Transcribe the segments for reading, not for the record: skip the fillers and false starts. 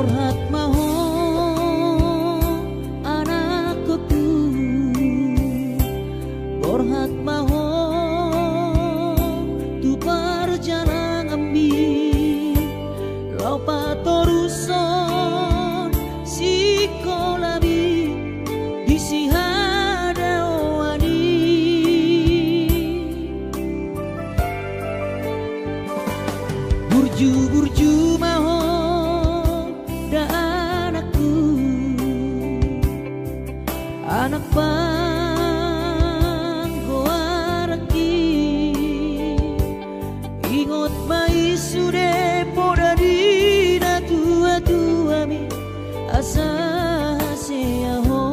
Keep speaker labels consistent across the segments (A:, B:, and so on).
A: Borhat maho anakku, borhat maho tu perjalanan ambi lau patoruson sikolabi disihada wani burju maho da anakku, anak panggoaraki ingot mai sude poda dina tua mi asa seaho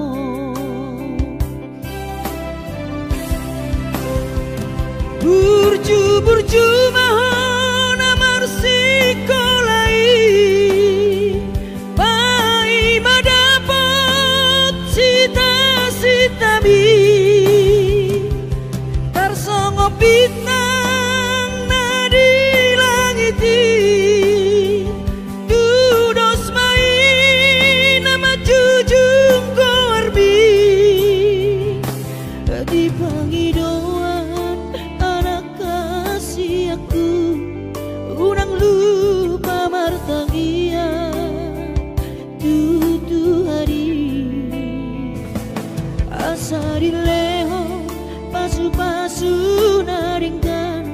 A: burju maho namar sikolai pai madapot sita-sitami tarsongo bintang nadi langiti dudos mai nama jujung korbi di pangidauan anak kasih aku unang lupa martangia tutu hari asa dileho pasu-pasu naringkan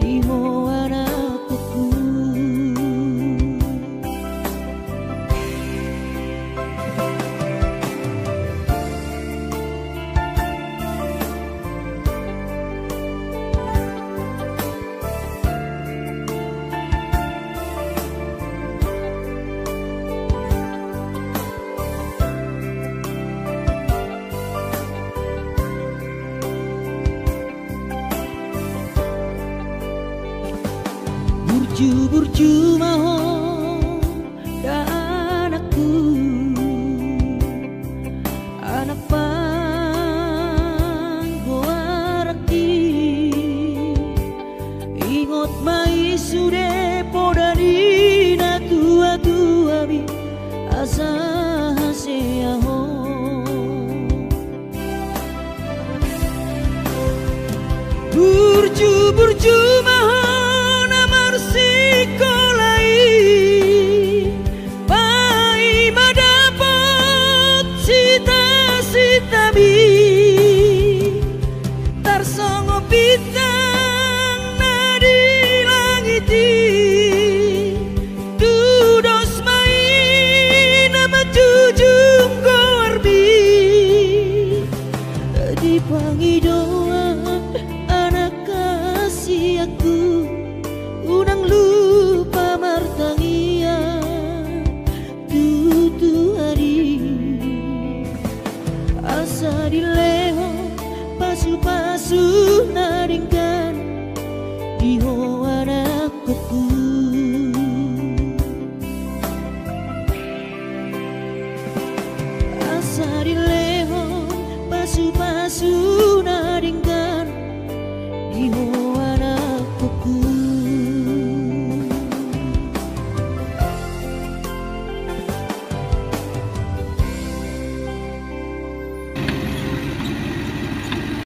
A: diho anakku. Burju maho da anakku, anak panggoaraki ingot mai sude poda dina tua mi asa seaho burju maho sikolai pai madapot sita-sitami tarsongo bintang nadi langiti dudos mai nama jujung korbi di pangidauan anak kasih aku unang lupa martangia tutu hari asa dileho pasu-pasu naringkan